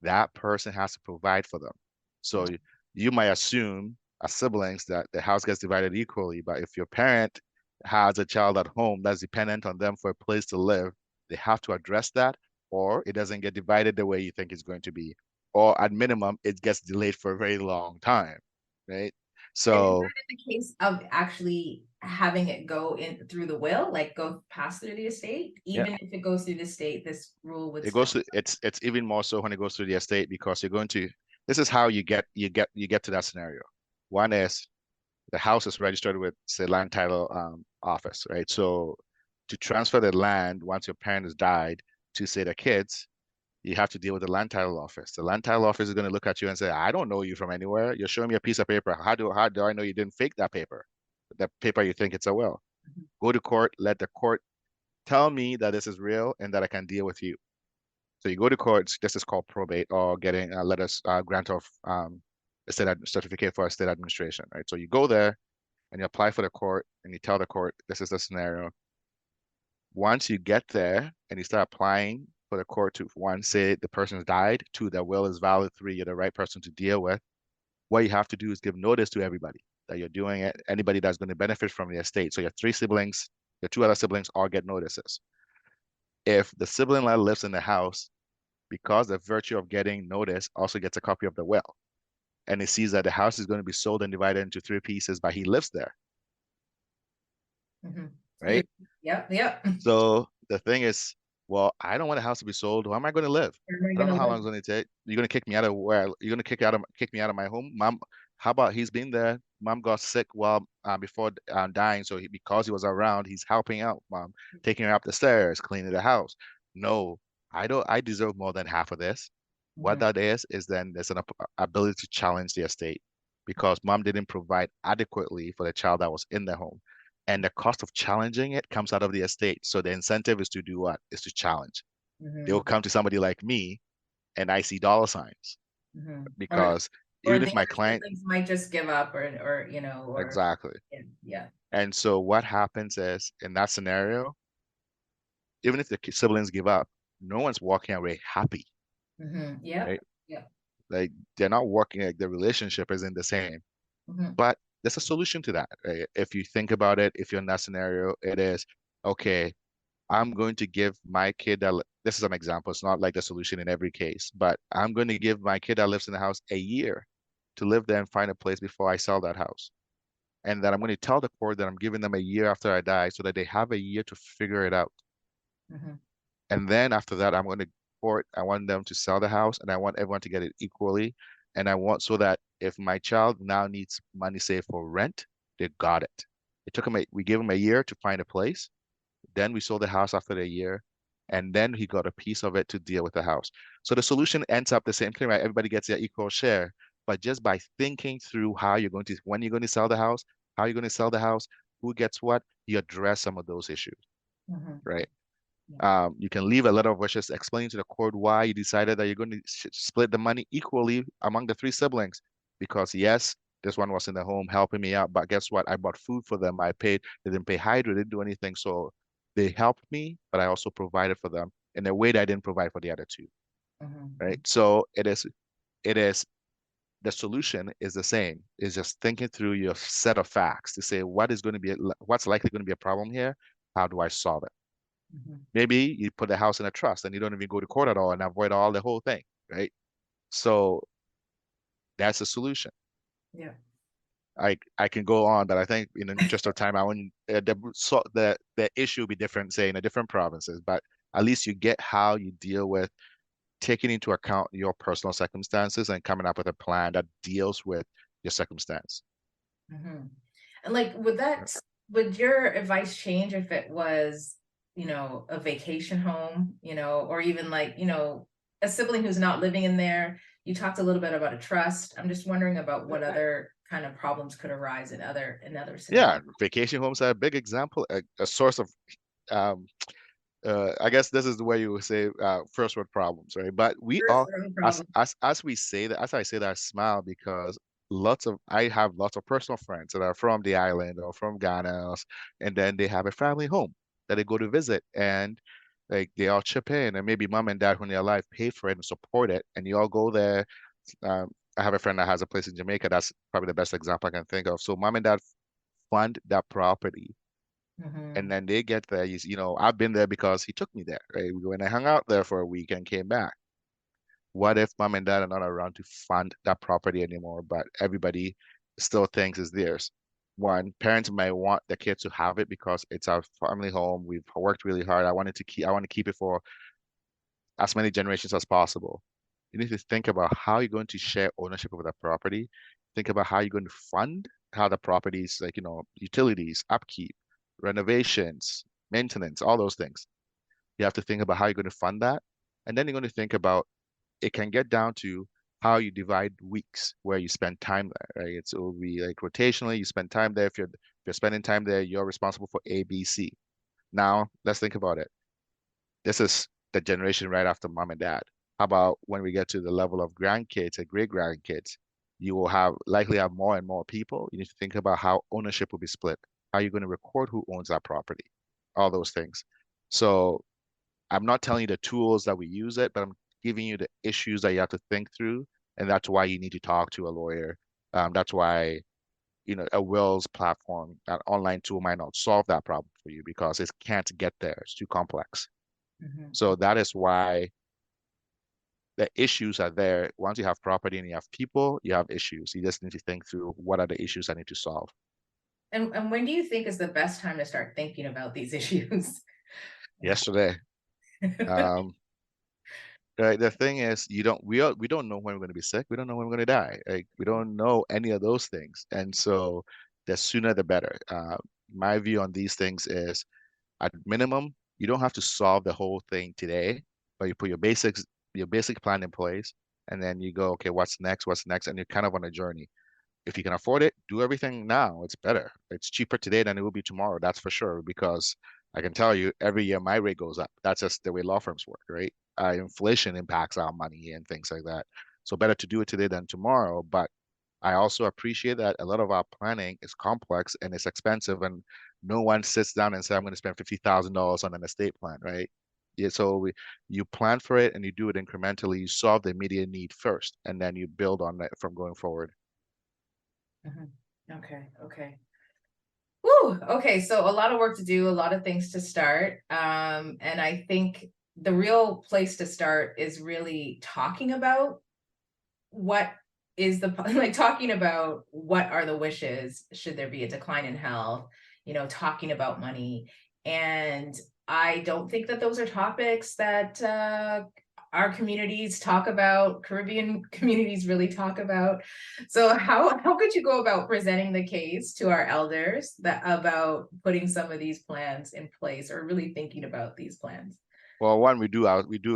that person has to provide for them. So you might assume as siblings that the house gets divided equally, but if your parent has a child at home that's dependent on them for a place to live, they have to address that, or it doesn't get divided the way you think it's going to be. Or at minimum, it gets delayed for a very long time, right? And is So that in the case of actually having it go in through the will, like go pass through the estate? yeah, Even if it goes through the state, this rule would it still. goes to it's even more so when it goes through the estate because you're going to this is how you get to that scenario. One is the house is registered with say land title office, right? So to transfer the land once your parent has died to say the kids, you have to deal with the land title office. The land title office is going to look at you and say, I don't know you from anywhere. You're showing me a piece of paper. How do I know you didn't fake that paper? That paper you think it's a will. Go to court, let the court tell me that this is real and that I can deal with you. So you go to court. This is called probate or getting a letters grant of certificate for a state administration, right? So you go there and you apply for the court and you tell the court this is the scenario. Once you get there and you start applying for the court to one, say the person's died, two, their will is valid, three, you're the right person to deal with, what you have to do is give notice to everybody that you're doing it, anybody that's going to benefit from the estate. So your three siblings, your two other siblings all get notices. If the sibling that lives in the house, because the virtue of getting notice, also gets a copy of the will, and he sees that the house is going to be sold and divided into three pieces, but he lives there, Mhm. right? Yep, yep. So the thing is, well, I don't want a house to be sold. Where am I going to live? Where am I I don't know gonna how long live? it's going to take. You're going to kick me out of where? You're going to kick me out of my home, Mom. How about he's been there? Mom got sick while before dying, so because he was around, he's helping out, Mom, taking her up the stairs, cleaning the house. No, I don't. I deserve more than half of this. What Mhm. that is then there's an ability to challenge the estate because Mom didn't provide adequately for the child that was in the home. and the cost of challenging it comes out of the estate. So the incentive is to do what? Is to challenge. They'll Mm-hmm. come to somebody like me and I see dollar signs Mm-hmm. because Or even the if my other client, siblings might just give up, or or exactly. yeah, yeah. And so what happens is in that scenario, even if the siblings give up, no one's walking away happy, Mm-hmm. Yep. right? Yep. Like they're not working, like the relationship isn't the same. Mm-hmm. But there's a solution to that, right? If you think about it, if you're in that scenario, it is okay. I'm going to give my kid that this is an example. It's not like the solution in every case, but I'm going to give my kid that lives in the house a year to live there and find a place before I sell that house. And then I'm going to tell the court that I'm giving them a year after I die so that they have a year to figure it out. Mm-hmm. And then after that, I'm going to court. I want them to sell the house and I want everyone to get it equally. And I want so that if my child now needs money saved for rent, they got it. It took him we gave him a year to find a place. Then we sold the house after the year, and then he got a piece of it to deal with the house. So the solution ends up the same thing, right? Everybody gets their equal share, but just by thinking through how you're going to, when you're going to sell the house, how you're going to sell the house, who gets what, you address some of those issues, Mm-hmm. right? Yeah. You can leave a letter of wishes explaining to the court why you decided that you're going to split the money equally among the three siblings. Because yes, this one was in the home helping me out, but guess what? I bought food for them. I paid, they didn't pay hydro, they didn't do anything. So they helped me, but I also provided for them in a way that I didn't provide for the other two, Mm-hmm. right? So it is the solution is the same. It's just thinking through your set of facts to say what is going to be, what's likely going to be a problem here? How do I solve it? Mm-hmm. Maybe you put the house in a trust and you don't even go to court at all and avoid all the whole thing, right? So that's a solution. Yeah. I can go on, but I think in the interest of time, I want the issue will be different, say in the different provinces, but at least you get how you deal with taking into account your personal circumstances and coming up with a plan that deals with your circumstance. Mm-hmm. And like, would your advice change if it was, a vacation home, or even like, a sibling who's not living in there? You talked a little bit about a trust. I'm just wondering about what other kind of problems could arise in other Yeah, scenarios. vacation homes are a big example, a source of um, I guess this is the way you would say first world problems, right? But we First all, world as problem. as we say that, as I say that, I smile because I have lots of personal friends that are from the island or from Ghana, and then they have a family home that they go to visit, and like they all chip in, and maybe mom and dad when they're alive pay for it and support it, and you all go there. I have a friend that has a place in Jamaica. That's probably the best example I can think of. So mom and dad fund that property Mm-hmm. and then they get there. I've been there because he took me there, right? We went and hung out there for a week and came back. What if mom and dad are not around to fund that property anymore, but everybody still thinks it's theirs? One, parents might want the kids to have it because it's our family home. We've worked really hard. I want to keep it for as many generations as possible. You need to think about how you're going to share ownership of that property. Think about how you're going to fund how the properties, like, utilities, upkeep, renovations, maintenance, all those things. You have to think about how you're going to fund that. And then you're going to think about it can get down to how you divide weeks where you spend time there, right? It will be like rotationally, you spend time there. If you're spending time there, you're responsible for A, B, C. Now, let's think about it. This is the generation right after mom and dad. How about when we get to the level of grandkids and great grandkids? You will likely have more and more people. You need to think about how ownership will be split. How are you going to record who owns that property? All those things. So I'm not telling you the tools that we use it, but I'm giving you the issues that you have to think through. And that's why you need to talk to a lawyer. That's why, a wills platform, an online tool might not solve that problem for you because it can't get there. It's too complex. Mm-hmm. So that is why the issues are there. Once you have property and you have people, you have issues. You just need to think through what are the issues I need to solve. And when do you think is the best time to start thinking about these issues? Yesterday, um, right, the thing is, we don't know when we're going to be sick. We don't know when we're going to die. Like we don't know any of those things, and so the sooner the better. My view on these things is, at minimum, you don't have to solve the whole thing today, but you put your basic plan in place, and then you go, okay, what's next? What's next? And you're kind of on a journey. if you can afford it, do everything now. It's better. It's cheaper today than it will be tomorrow. That's for sure. Because I can tell you, every year my rate goes up. That's just the way law firms work, right? Inflation impacts our money and things like that. So better to do it today than tomorrow. But I also appreciate that a lot of our planning is complex and it's expensive, and no one sits down and says, "I'm going to spend $50,000 on an estate plan," right? Yeah, so you plan for it and you do it incrementally. You solve the immediate need first, and then you build on that from going forward. Okay. Okay. Woo. Okay. So a lot of work to do, a lot of things to start. And I think the real place to start is really talking about what is the like talking about what are the wishes, should there be a decline in health, talking about money. And I don't think that those are topics that our communities talk about, Caribbean communities really talk about. So how could you go about presenting the case to our elders that about putting some of these plans in place, or really thinking about these plans? Well, one, we do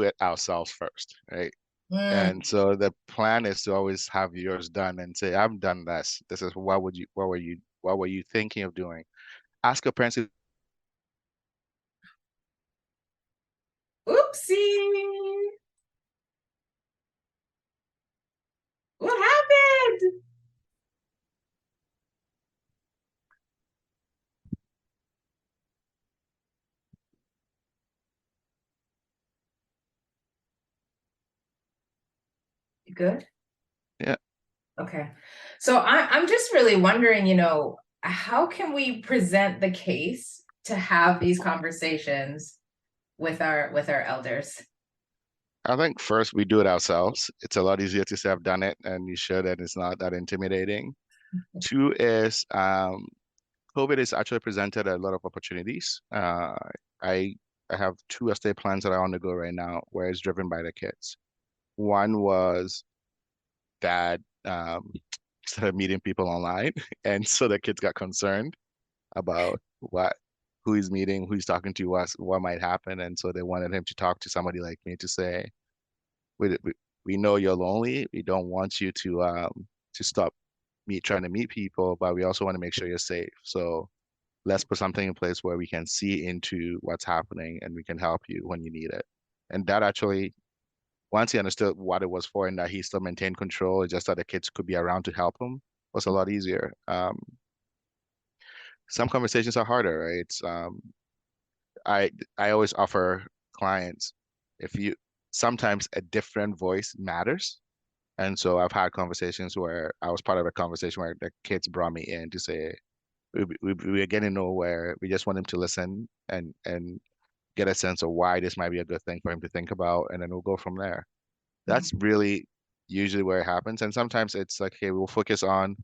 it ourselves first, right? Mm. And so the plan is to always have yours done and say, "I've done this. This is what were you thinking of doing?" Ask your parents. Oopsie. What happened? You good? Yeah, Okay. So I'm just really wondering, how can we present the case to have these conversations with our elders? I think first we do it ourselves. It's a lot easier to say I've done it, and you should, and it's not that intimidating. Two is COVID has actually presented a lot of opportunities. I I have two estate plans that are on the go right now, where it's driven by the kids. One was dad started meeting people online, and so the kids got concerned about who he's meeting, who he's talking to, what might happen, and so they wanted him to talk to somebody like me to say, we we know you're lonely. We don't want you to stop trying to meet people, but we also want to make sure you're safe. So let's put something in place where we can see into what's happening and we can help you when you need it. And that actually, once he understood what it was for and that he still maintained control, it's just that the kids could be around to help him, was a lot easier. Some conversations are harder, right? I always offer clients, if you sometimes a different voice matters. And so I've had conversations where I was part of a conversation where the kids brought me in to say, we are getting nowhere. We just want him to listen and get a sense of why this might be a good thing for him to think about, and then we'll go from there. That's really usually where it happens. And sometimes it's like, hey, we'll focus on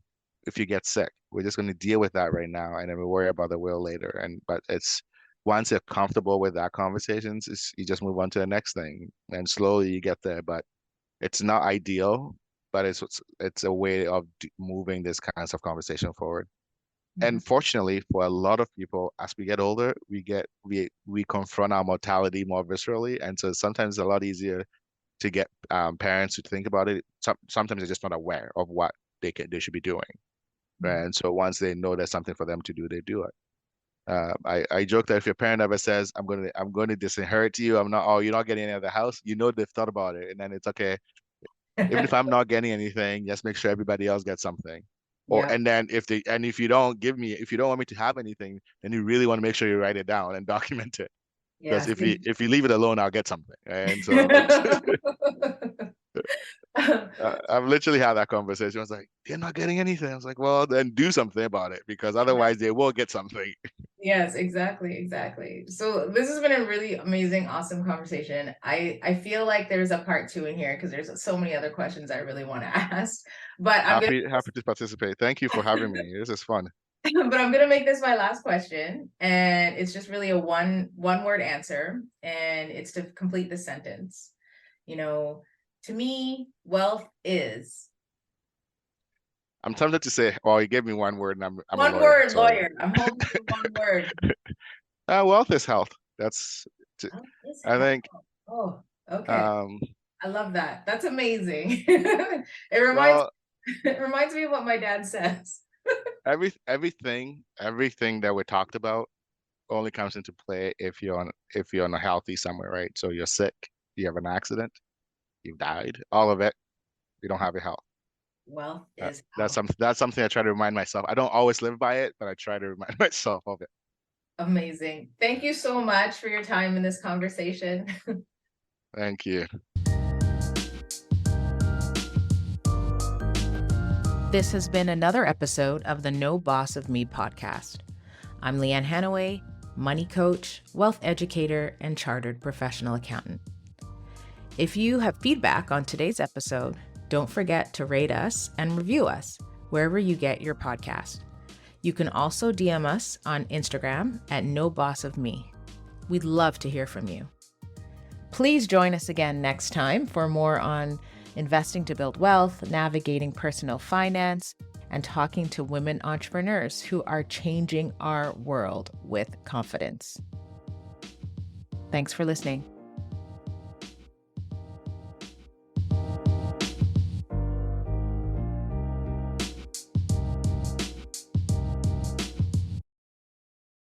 if you get sick. We're just going to deal with that right now, and then we'll worry about the will later. And but it's once you're comfortable with that conversations, you just move on to the next thing, and slowly you get there. But it's not ideal, but it's a way of moving this kinds of conversation forward. Mhm. And fortunately, for a lot of people, as we get older, we confront our mortality more viscerally, and so sometimes it's a lot easier to get parents to think about it. Sometimes they're just not aware of what they should be doing, right? And so once they know there's something for them to do, they do it. I joke that if your parent ever says, I'm going to disinherit you," I'm not, "Oh, you're not getting any of the house," they've thought about it, and then it's okay. Even if I'm not getting anything, just make sure everybody else gets something. Or Yeah. and then if you don't if you don't want me to have anything, then you really want to make sure you write it down and document it. Because Yes. if you leave it alone, I'll get something. And so it's I've literally had that conversation. I was like, "They're not getting anything." I was like, "Well, then do something about it, because otherwise they will get something." Yes, exactly, exactly. So this has been a really amazing, awesome conversation. I feel like there's a part two in here because there's so many other questions I really want to ask. But I'm gonna Happy to participate. Thank you for having me. This is fun. but I'm gonna make this my last question, and it's just really a one word answer, and it's to complete the sentence. You know, to me, wealth is I'm tempted to say, "Oh, you gave me one word, and I'm a one lawyer." word, So, lawyer. I'm holding for one word. wealth is health. That's t- Wealth is I health. think. Oh, okay. Um, I love that. That's amazing. It reminds well, It reminds me of what my dad says. Everything that we talked about only comes into play if you're on a healthy somewhere, right? So you're sick, you have an accident, you've died, all of it, you don't have your health. Wealth That, is health. that's something I try to remind myself. I don't always live by it, but I try to remind myself of it. Amazing. Thank you so much for your time in this conversation. Thank you. This has been another episode of the No Boss of Me podcast. I'm Leanne Hanaway, money coach, wealth educator, and chartered professional accountant. If you have feedback on today's episode, don't forget to rate us and review us wherever you get your podcast. You can also DM us on Instagram at No Boss of Me. We'd love to hear from you. Please join us again next time for more on investing to build wealth, navigating personal finance, and talking to women entrepreneurs who are changing our world with confidence. Thanks for listening.